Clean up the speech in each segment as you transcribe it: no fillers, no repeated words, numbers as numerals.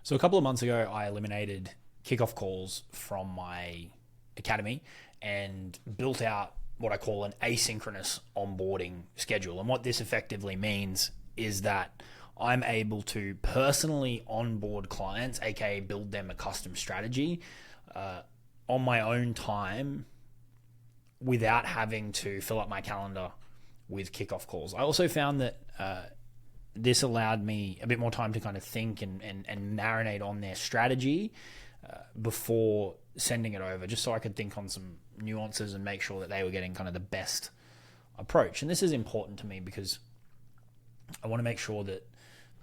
So a couple of months ago, I eliminated kickoff calls from my academy and built out what I call an asynchronous onboarding schedule. And what this effectively means is that I'm able to personally onboard clients, aka build them a custom strategy on my own time without having to fill up my calendar with kickoff calls. I also found that this allowed me a bit more time to kind of think and marinate on their strategy before sending it over, just so I could think on some nuances and make sure that they were getting kind of the best approach. And this is important to me because I want to make sure that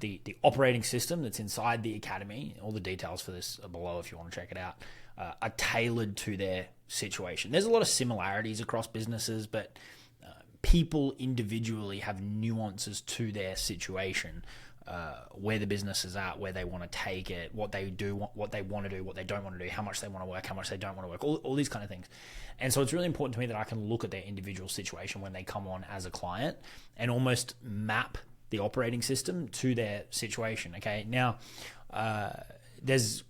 the operating system that's inside the academy, all the details for this are below if you want to check it out, are tailored to their situation. There's a lot of similarities across businesses, but people individually have nuances to their situation, where the business is at, where they want to take it, what they do, what they want to do, what they don't want to do, how much they want to work, how much they don't want to work, all these kind of things. And so it's really important to me that I can look at their individual situation when they come on as a client and almost map the operating system to their situation. Okay, now there's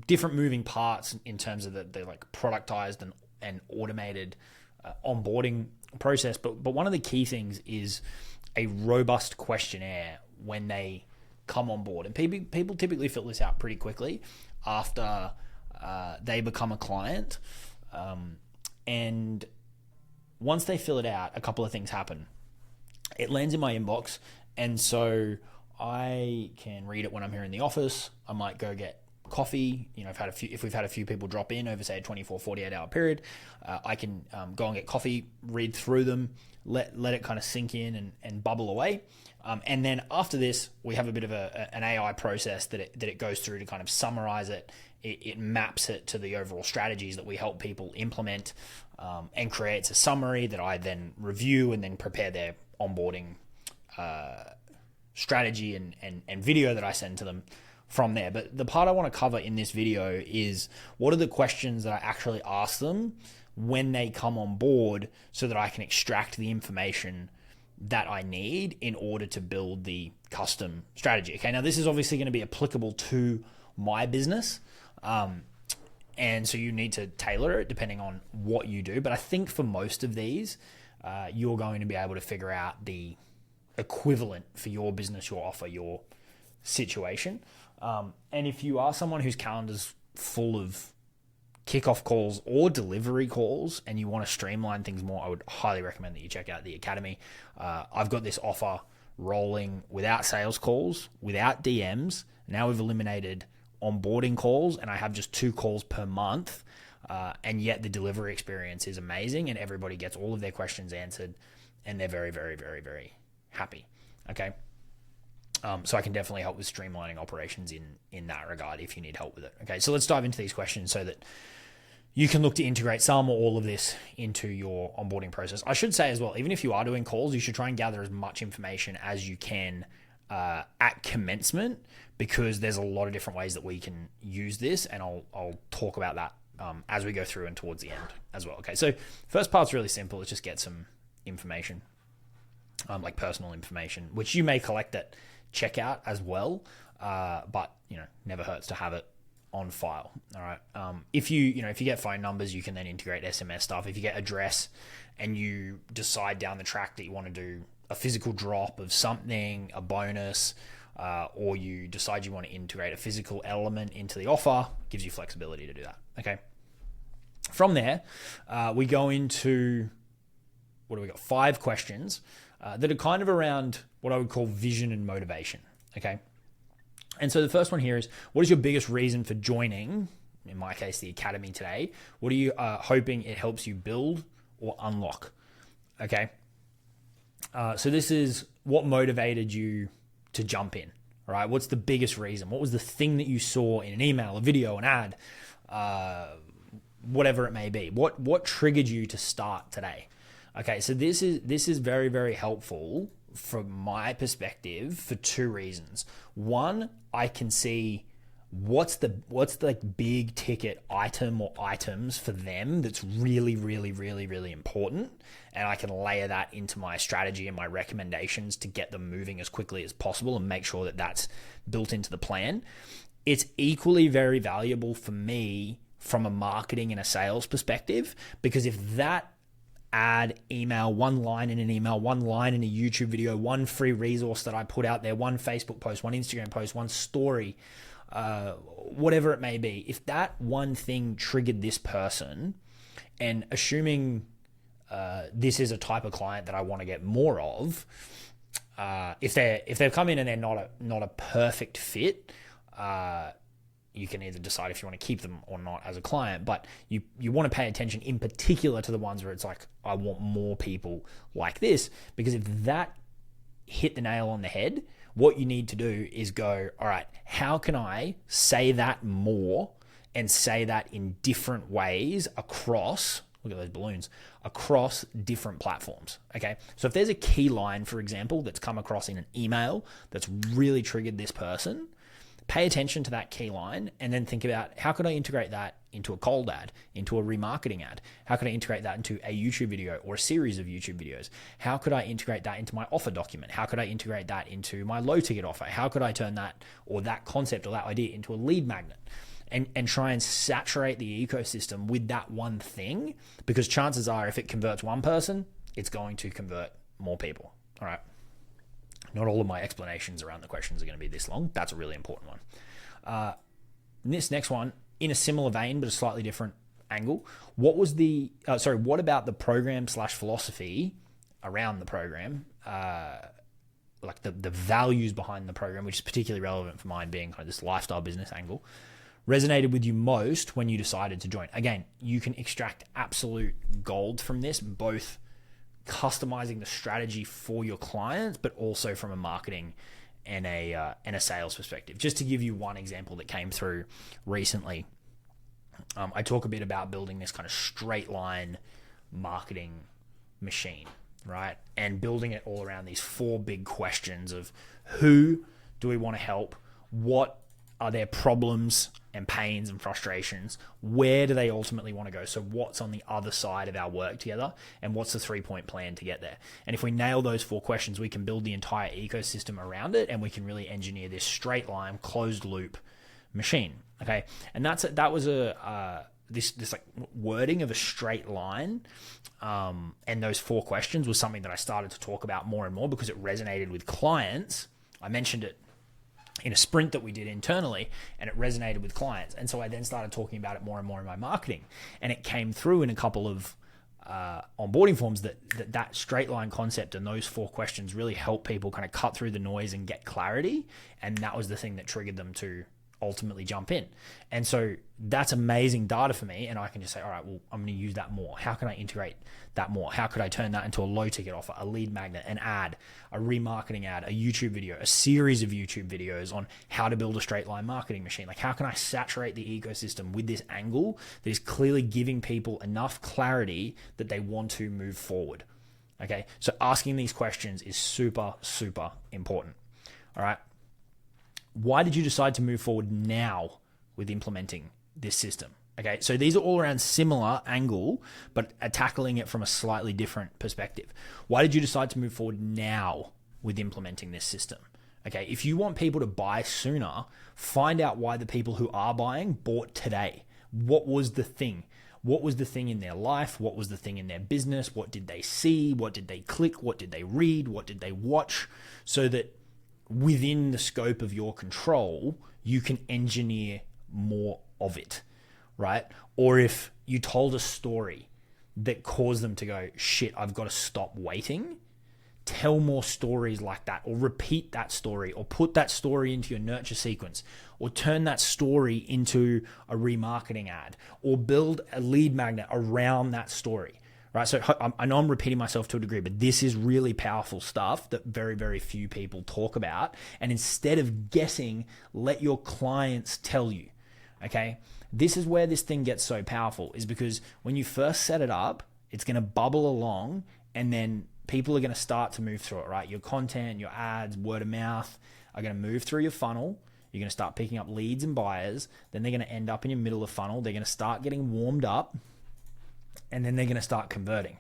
different moving parts in terms of the like productized and automated onboarding process, but one of the key things is a robust questionnaire when they come on board. And people typically fill this out pretty quickly after they become a client. And once they fill it out, a couple of things happen. It lands in my inbox, and so I can read it when I'm here in the office. I might go get coffee. If we've had a few people drop in over, say, a 24, 48 hour period, I can go and get coffee, read through them, let it kind of sink in and bubble away. And then after this, we have a bit of an AI process that it goes through to kind of summarize it. It maps it to the overall strategies that we help people implement, and creates a summary that I then review and then prepare their onboarding strategy and video that I send to them from there. But the part I want to cover in this video is what are the questions that I actually ask them when they come on board so that I can extract the information that I need in order to build the custom strategy. Okay, now this is obviously going to be applicable to my business. And so you need to tailor it depending on what you do. But I think for most of these, you're going to be able to figure out the equivalent for your business, your offer, your situation. And if you are someone whose calendar's full of kickoff calls or delivery calls and you want to streamline things more, I would highly recommend that you check out the academy. I've got this offer rolling without sales calls, without DMs. Now we've eliminated onboarding calls, and I have just 2 calls per month. And yet the delivery experience is amazing and everybody gets all of their questions answered and they're very, very, very, very happy. Okay. So I can definitely help with streamlining operations in that regard if you need help with it. Okay, so let's dive into these questions so that you can look to integrate some or all of this into your onboarding process. I should say as well, even if you are doing calls, you should try and gather as much information as you can at commencement, because there's a lot of different ways that we can use this, and I'll talk about that as we go through and towards the end as well. Okay, so first part's really simple. It's just get some information, like personal information, which you may collect at checkout as well, but never hurts to have it on file. All right. If you get phone numbers, you can then integrate SMS stuff. If you get address and you decide down the track that you want to do a physical drop of something, a bonus, or you decide you want to integrate a physical element into the offer, gives you flexibility to do that. Okay. From there, we go into, what do we got? 5 questions that are kind of around what I would call vision and motivation. Okay. And so the first one here is, what is your biggest reason for joining, in my case, the academy today? What are you hoping it helps you build or unlock? Okay. So this is what motivated you to jump in. All right. What's the biggest reason? What was the thing that you saw in an email, a video, an ad, whatever it may be? What triggered you to start today? Okay, so this is very, very helpful from my perspective for 2 reasons. One, I can see what's the like big ticket item or items for them that's really, really, really, really important, and I can layer that into my strategy and my recommendations to get them moving as quickly as possible and make sure that that's built into the plan. it's equally very valuable for me from a marketing and a sales perspective, because if that ad, email, one line in an email, one line in a YouTube video, one free resource that I put out there, one Facebook post, one Instagram post, one story, whatever it may be, if that one thing triggered this person, and assuming this is a type of client that I want to get more of, if they've come in and they're not a perfect fit, you can either decide if you want to keep them or not as a client, but you want to pay attention in particular to the ones where it's like, I want more people like this, because if that hit the nail on the head, what you need to do is go, all right, how can I say that more and say that in different ways across, look at those balloons, across different platforms, okay? So if there's a key line, for example, that's come across in an email that's really triggered this person, pay attention to that key line and then think about, how could I integrate that into a cold ad, into a remarketing ad? How could I integrate that into a YouTube video or a series of YouTube videos? How could I integrate that into my offer document? How could I integrate that into my low ticket offer? How could I turn that or that concept or that idea into a lead magnet? And try and saturate the ecosystem with that one thing, because chances are if it converts one person, it's going to convert more people, all right? Not all of my explanations around the questions are going to be this long. That's a really important one. This next one, in a similar vein, but a slightly different angle. What about the program / philosophy around the program? Like the values behind the program, which is particularly relevant for mine being kind of this lifestyle business angle, resonated with you most when you decided to join? Again, you can extract absolute gold from this, both customizing the strategy for your clients, but also from a marketing and a sales perspective. Just to give you one example that came through recently, I talk a bit about building this kind of straight line marketing machine, right? And building it all around these 4 big questions of who do we want to help? What are their problems and pains and frustrations? Where do they ultimately want to go? So what's on the other side of our work together? And what's the 3-point plan to get there? And if we nail those 4 questions, we can build the entire ecosystem around it, and we can really engineer this straight line, closed loop machine. Okay. And that was this like wording of a straight line. And those 4 questions was something that I started to talk about more and more because it resonated with clients. I mentioned it in a sprint that we did internally, and it resonated with clients. And so I then started talking about it more and more in my marketing, and it came through in a couple of onboarding forms that straight line concept and those 4 questions really help people kind of cut through the noise and get clarity. And that was the thing that triggered them to ultimately jump in. And so that's amazing data for me. And I can just say, all right, well, I'm going to use that more. How can I integrate that more? How could I turn that into a low ticket offer, a lead magnet, an ad, a remarketing ad, a YouTube video, a series of YouTube videos on how to build a straight line marketing machine? Like, how can I saturate the ecosystem with this angle that is clearly giving people enough clarity that they want to move forward? Okay. So asking these questions is super, super important. All right. Why did you decide to move forward now with implementing this system? Okay, so these are all around similar angle, but tackling it from a slightly different perspective. Why did you decide to move forward now with implementing this system? Okay, if you want people to buy sooner, find out why the people who are buying bought today. What was the thing? What was the thing in their life? What was the thing in their business? What did they see? What did they click? What did they read? What did they watch? So that within the scope of your control, you can engineer more of it, right? Or if you told a story that caused them to go, shit, I've got to stop waiting, tell more stories like that, or repeat that story, or put that story into your nurture sequence, or turn that story into a remarketing ad, or build a lead magnet around that story. Right, so I know I'm repeating myself to a degree, but this is really powerful stuff that very, very few people talk about. And instead of guessing, let your clients tell you, okay? This is where this thing gets so powerful, is because when you first set it up, it's going to bubble along, and then people are going to start to move through it, right? Your content, your ads, word of mouth are going to move through your funnel. You're going to start picking up leads and buyers. Then they're going to end up in your middle of funnel. They're going to start getting warmed up, and then they're going to start converting.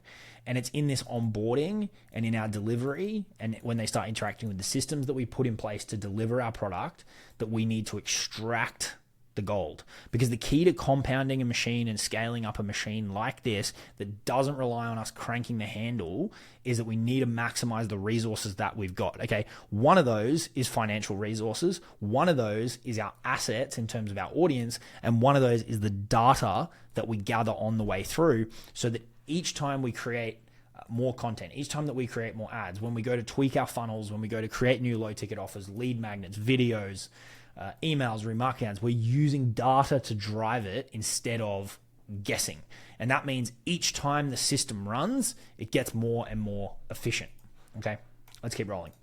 And it's in this onboarding and in our delivery, and when they start interacting with the systems that we put in place to deliver our product, that we need to extract the gold. Because the key to compounding a machine and scaling up a machine like this that doesn't rely on us cranking the handle is that we need to maximize the resources that we've got. Okay, one of those is financial resources, one of those is our assets in terms of our audience, and one of those is the data that we gather on the way through, so that each time we create more content, each time that we create more ads, when we go to tweak our funnels, when we go to create new low ticket offers, lead magnets, videos, emails, remarketing ads, we're using data to drive it instead of guessing. And that means each time the system runs, it gets more and more efficient. Okay, let's keep rolling.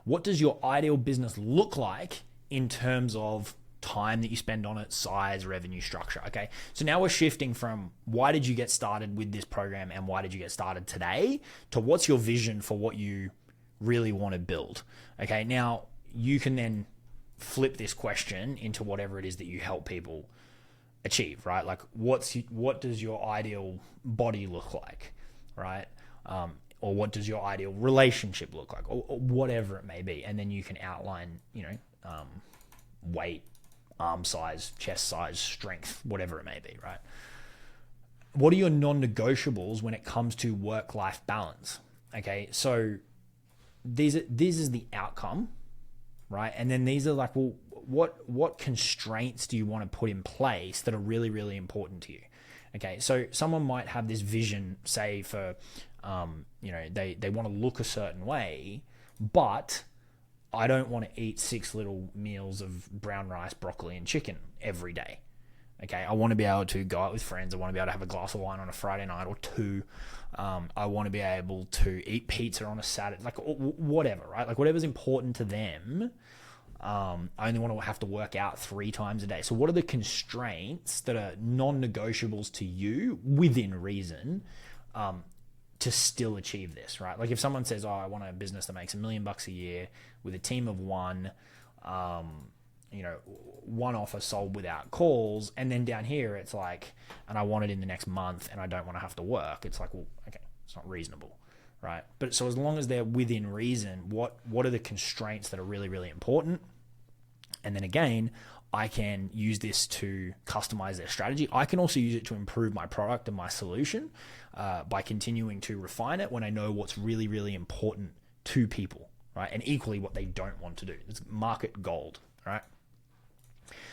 What does your ideal business look like in terms of time that you spend on it, size, revenue structure? Okay, so now we're shifting from why did you get started with this program and why did you get started today to what's your vision for what you really want to build. Okay, now you can then flip this question into whatever it is that you help people achieve, right? Like what does your ideal body look like, right? Or what does your ideal relationship look like, or whatever it may be. And then you can outline, weight, arm size, chest size, strength, whatever it may be, right? What are your non-negotiables when it comes to work-life balance? Okay, so this is the outcome, right? And then these are like, well, what constraints do you want to put in place that are really, really important to you? Okay, so someone might have this vision, say for, they want to look a certain way, but I don't want to eat 6 little meals of brown rice, broccoli, and chicken every day. Okay, I want to be able to go out with friends. I want to be able to have a glass of wine on a Friday night or 2. I want to be able to eat pizza on a Saturday, like whatever, right? Like whatever's important to them. I only want to have to work out 3 times a day. So what are the constraints that are non-negotiables to you within reason to still achieve this, right? Like if someone says, I want a business that makes $1 million a year with a team of 1, one offer sold without calls, and then down here it's like, and I want it in the next month and I don't want to have to work. It's like, well, okay, it's not reasonable, right? But so as long as they're within reason, what are the constraints that are really, really important? And then again, I can use this to customize their strategy. I can also use it to improve my product and my solution by continuing to refine it when I know what's really, really important to people, right? And equally what they don't want to do. It's market gold, right?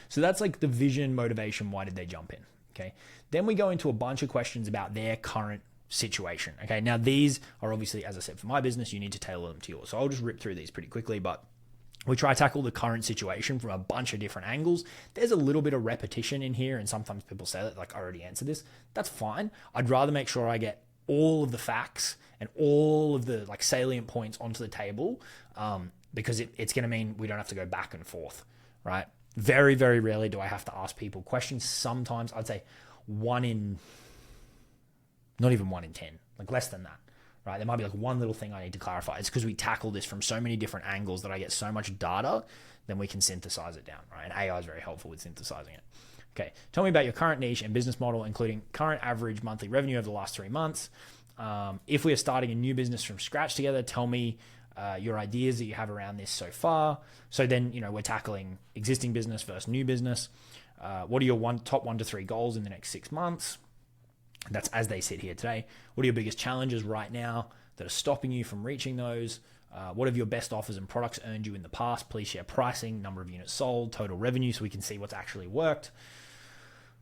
So that's like the vision, motivation, why did they jump in, okay? Then we go into a bunch of questions about their current situation, okay? Now these are obviously, as I said, for my business, you need to tailor them to yours. So I'll just rip through these pretty quickly, but we try to tackle the current situation from a bunch of different angles. There's a little bit of repetition in here, and sometimes people say that, like, I already answered this. That's fine. I'd rather make sure I get all of the facts and all of the like salient points onto the table because it's going to mean we don't have to go back and forth, right? Very, very rarely do I have to ask people questions. Sometimes I'd say not even 1 in 10, like less than that. Right? There might be like one little thing I need to clarify. It's because we tackle this from so many different angles that I get so much data, then we can synthesize it down, right? And AI is very helpful with synthesizing it. Okay, tell me about your current niche and business model, including current average monthly revenue over the last 3 months. If we are starting a new business from scratch together, tell me your ideas that you have around this so far. So then, we're tackling existing business versus new business. What are your top 1 to 3 goals in the next 6 months? That's as they sit here today. What are your biggest challenges right now that are stopping you from reaching those? What have your best offers and products earned you in the past? Please share pricing, number of units sold, total revenue, so we can see what's actually worked.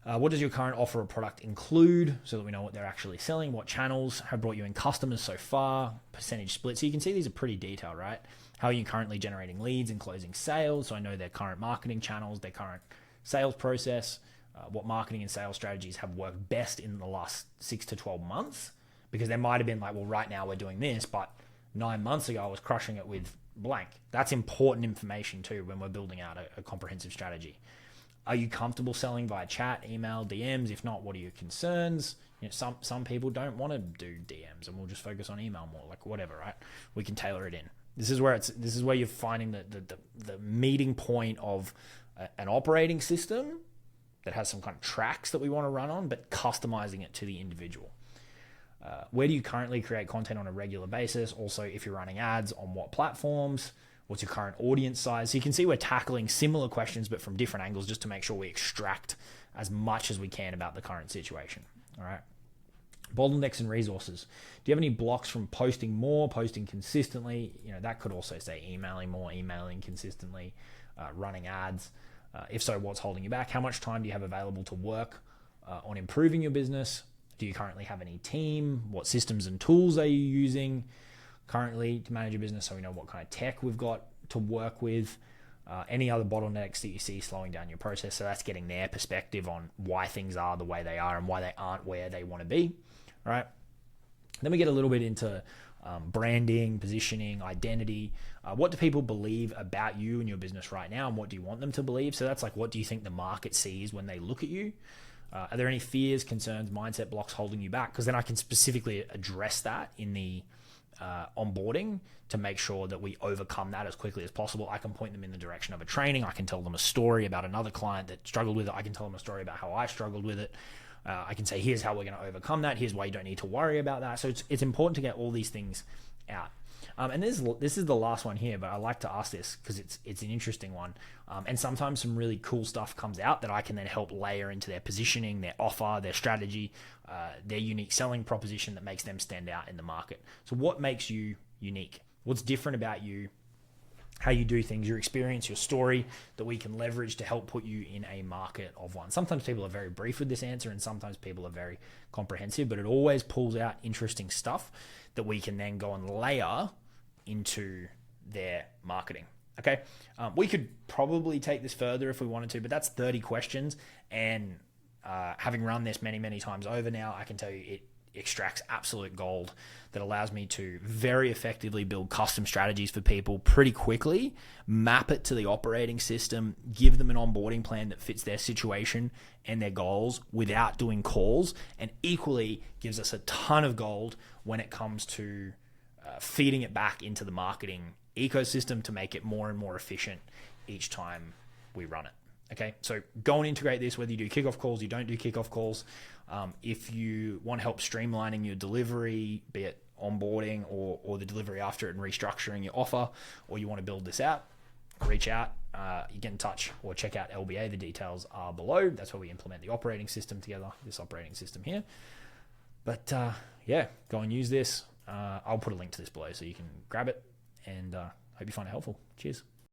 What does your current offer or product include so that we know what they're actually selling? What channels have brought you in customers so far? Percentage split. So you can see these are pretty detailed, right? How are you currently generating leads and closing sales? So I know their current marketing channels, their current sales process. What marketing and sales strategies have worked best in the last 6 to 12 months? Because there might have been like, well, right now we're doing this, but 9 months ago I was crushing it with blank. That's important information too when we're building out a comprehensive strategy. Are you comfortable selling via chat, email, DMs? If not, what are your concerns? Some people don't want to do DMs and we'll just focus on email more, like whatever, right? We can tailor it in. This is where you're finding the meeting point of an operating system that has some kind of tracks that we want to run on, but customizing it to the individual. Where do you currently create content on a regular basis? Also, if you're running ads, on what platforms? What's your current audience size? So you can see we're tackling similar questions, but from different angles, just to make sure we extract as much as we can about the current situation. All right. Bottlenecks and resources. Do you have any blocks from posting more, posting consistently? That could also say emailing more, emailing consistently, running ads. If so, what's holding you back? How much time do you have available to work on improving your business? Do you currently have any team? What systems and tools are you using currently to manage your business, so we know what kind of tech we've got to work with? Any other bottlenecks that you see slowing down your process? So that's getting their perspective on why things are the way they are and why they aren't where they want to be. All right. Then we get a little bit into branding, positioning, identity. What do people believe about you and your business right now, and what do you want them to believe? So that's like, what do you think the market sees when they look at you? Are there any fears, concerns, mindset blocks holding you back? Because then I can specifically address that in the onboarding to make sure that we overcome that as quickly as possible. I can point them in the direction of a training. I can tell them a story about another client that struggled with it. I can tell them a story about how I struggled with it. I can say, here's how we're going to overcome that. Here's why you don't need to worry about that. So it's important to get all these things out. And this is the last one here, but I like to ask this because it's an interesting one. And sometimes some really cool stuff comes out that I can then help layer into their positioning, their offer, their strategy, their unique selling proposition that makes them stand out in the market. So what makes you unique? What's different about you? How you do things, your experience, your story that we can leverage to help put you in a market of one. Sometimes people are very brief with this answer and sometimes people are very comprehensive, but it always pulls out interesting stuff that we can then go and layer into their marketing. Okay. We could probably take this further if we wanted to, but that's 30 questions. And having run this many, many times over now, I can tell you it extracts absolute gold that allows me to very effectively build custom strategies for people pretty quickly, map it to the operating system, give them an onboarding plan that fits their situation and their goals without doing calls, and equally gives us a ton of gold when it comes to feeding it back into the marketing ecosystem to make it more and more efficient each time we run it. Okay, so go and integrate this, whether you do kickoff calls, you don't do kickoff calls. If you want help streamlining your delivery, be it onboarding or the delivery after it and restructuring your offer, or you want to build this out, reach out, you get in touch or check out LBA. The details are below. That's where we implement the operating system together, this operating system here. But yeah, go and use this. I'll put a link to this below so you can grab it, and hope you find it helpful. Cheers.